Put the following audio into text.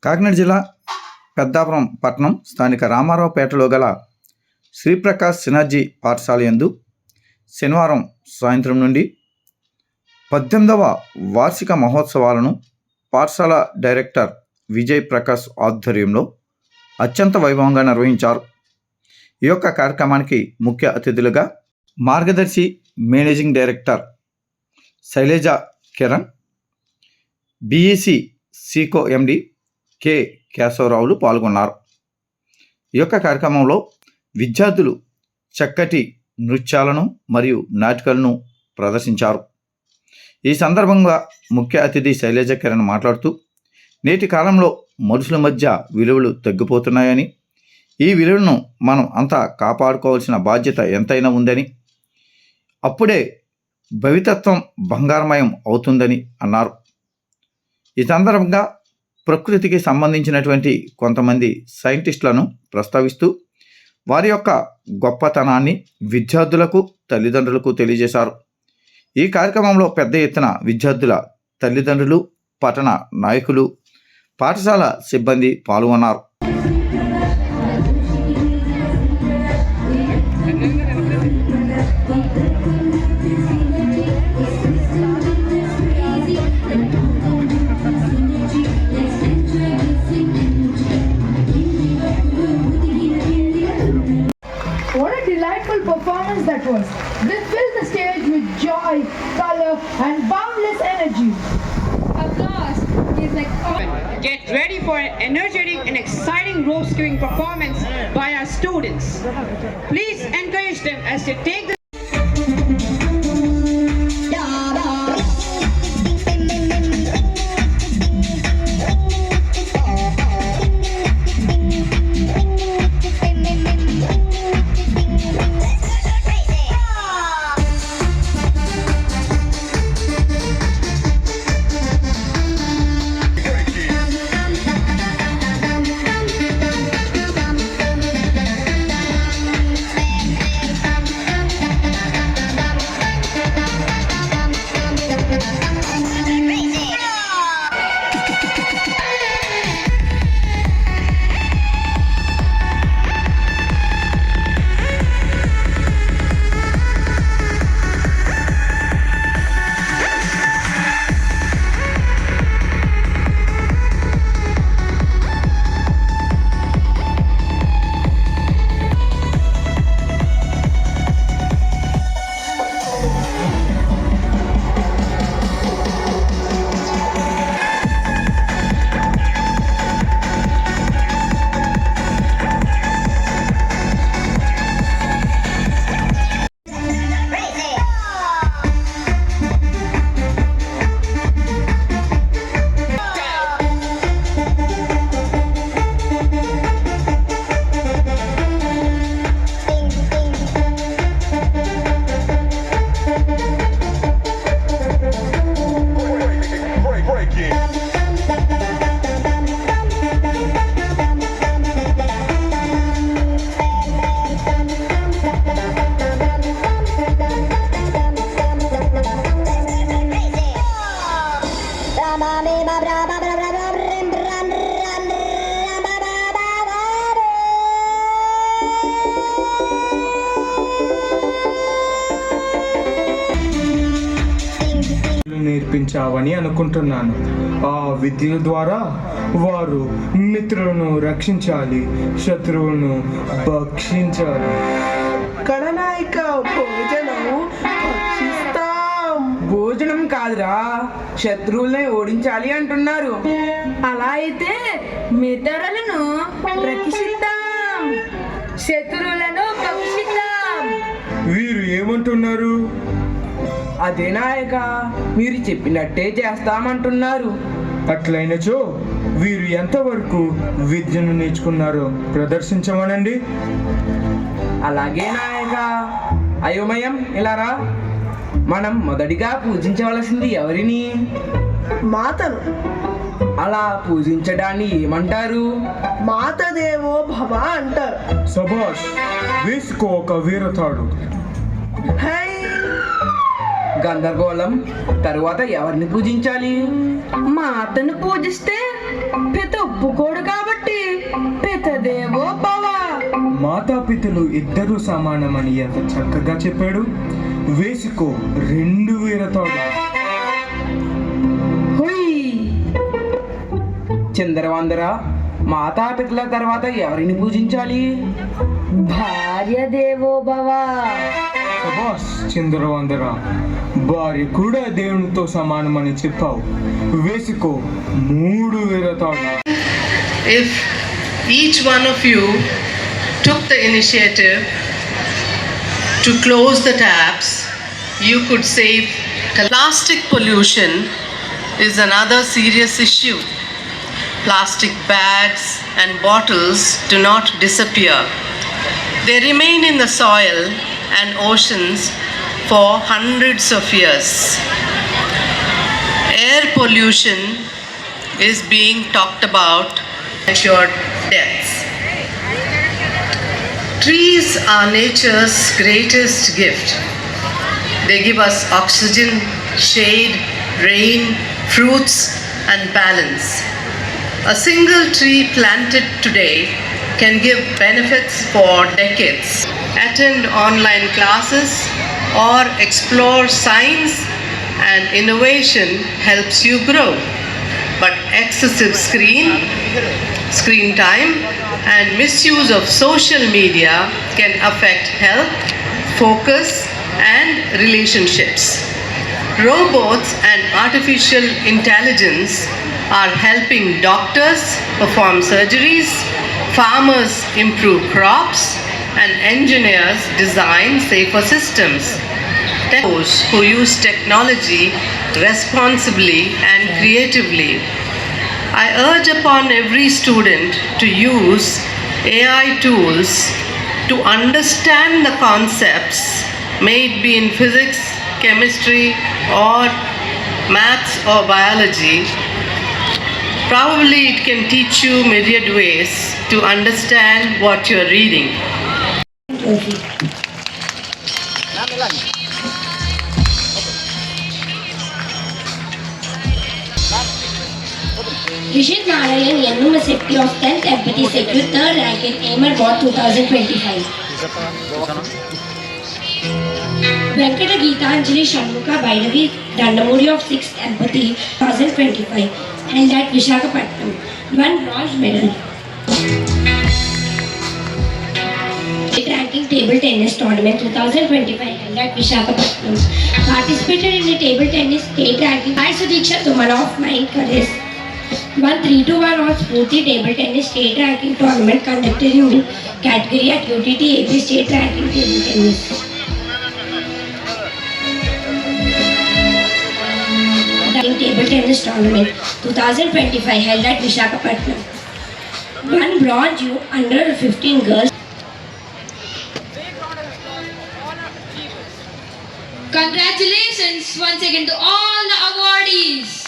కాకినాడ జిల్లా పెద్దాపురం పట్టణం స్థానిక రామారావుపేటలో గల శ్రీప్రకాష్ సినర్జీ పాఠశాల యందు శనివారం సాయంత్రం నుండి 18వ వార్షిక మహోత్సవాలను పాఠశాల డైరెక్టర్ విజయ్ ప్రకాష్ ఆధ్వర్యంలో అత్యంత వైభవంగా నిర్వహించారు. ఈ యొక్క కార్యక్రమానికి ముఖ్య అతిథులుగా Margadarsi managing director Shailaja Kiran, BEC సీకో ఎండి కె కేశవరావులు పాల్గొన్నారు. ఈ యొక్క కార్యక్రమంలో విద్యార్థులు చక్కటి నృత్యాలను మరియు నాటికలను ప్రదర్శించారు. ఈ సందర్భంగా ముఖ్య అతిథి శైలజ కిరణ్ మాట్లాడుతూ, నేటి కాలంలో మనుషుల మధ్య విలువలు తగ్గిపోతున్నాయని, ఈ విలువలను మనం అంతా కాపాడుకోవాల్సిన బాధ్యత ఎంతైనా ఉందని, అప్పుడే భవితత్వం బంగారమయం అవుతుందని అన్నారు. ఈ సందర్భంగా ప్రకృతికి సంబంధించినటువంటి కొంతమంది సైంటిస్టులను ప్రస్తావిస్తూ వారి యొక్క గొప్పతనాన్ని విద్యార్థులకు, తల్లిదండ్రులకు తెలియజేశారు. ఈ కార్యక్రమంలో పెద్ద ఎత్తున విద్యార్థుల తల్లిదండ్రులు, పట్టణ నాయకులు, పాఠశాల సిబ్బంది పాల్గొన్నారు. What a delightful performance that was. This filled the stage with joy, color and boundless energy. Applause is like Get ready for an energetic and exciting rope-skipping performance by our students. Please encourage them as they take the నేర్పించావని అనుకుంటున్నాను. ఆ విద్యల ద్వారా వారు మిత్రులను రక్షించాలి, శత్రువులను భక్షించాలి. కళనాయిక భోజనం కాదురా, శత్రువుల్ని ఓడించాలి అంటున్నారు. అలా అయితే మిత్రులను రక్షిద్దాం, శత్రువులను భక్షిద్దాం. వీరు ఏమంటున్నారు? అదే నాయక, మీరు చెప్పినట్టే చేస్తామంటున్నారు. అట్లయినచో వీరు ఎంతవరకు విద్యను నేర్చుకున్నారో ప్రదర్శించమనండి. అలాగే నాయక. అయోమయం, ఇలా రా. మనం మొదటిగా పూజించవలసింది ఎవరిని? మాతను. అలా పూజించడాన్ని ఏమంటారు? మాతదేవో భవ అంటారు. సభాష్, వేసుకో ఒక వీరతాడు. గందరగోళం. తరువాత ఎవరిని పూజించాలి? మాతను పూజిస్తే పిత ఒప్పుకోడు కాబట్టి పితదేవో భవ. మాతాపితలు ఇద్దరూ సమానమని ఎంత చక్కగా చెప్పాడు. వేసుకో 2000 తాడు. హుయ్. చంద్రవందర, మాతాపితల తర్వాత ఎవరిని పూజించాలి? భార్య దేవో భవ. సబాస్ చంద్రవందర, భార్య కూడా దేవునితో సమానమని చెప్పావు. వేసుకో 3000 తాడు. If each one of you took the initiative to close the taps, you could save. Plastic pollution is another serious issue. Plastic bags and bottles do not disappear. They remain in the soil and oceans for hundreds of years. Air pollution is being talked about at your deaths. Trees are nature's greatest gift. They give us oxygen, shade, rain, fruits, and balance. A single tree planted today can give benefits for decades. Attend online classes or explore science and innovation helps you grow. But excessive screen time and misuse of social media can affect health, focus, and relationships. Robots and artificial intelligence are helping doctors perform surgeries, farmers improve crops, and engineers design safer systems. Those who use technology responsibly and creatively. I urge upon every student to use AI tools to understand the concepts, may it be in physics, chemistry, or maths or biology. Probably it can teach you myriad ways to understand what you're reading. Rishit Narayan University of 10th Empathy secured 3rd rank in Amer Board 2025. Venkata Geetanjali Shanmuka Bhairavi Dandamuri of 6th Empathy 2025 held at Visakhapatnam, won bronze medal. State ranking table tennis tournament 2025 held at Visakhapatnam. Participated in the table tennis state ranking by Sudiksha Tumana of 9th Kares. Won 3-1 on Spurti table tennis state ranking tournament conducted in the category at UTT AP state ranking table tennis. Table tennis tournament 2025 held at Visakhapatnam. Won bronze under 15 girls. Congratulations once again to all the awardees.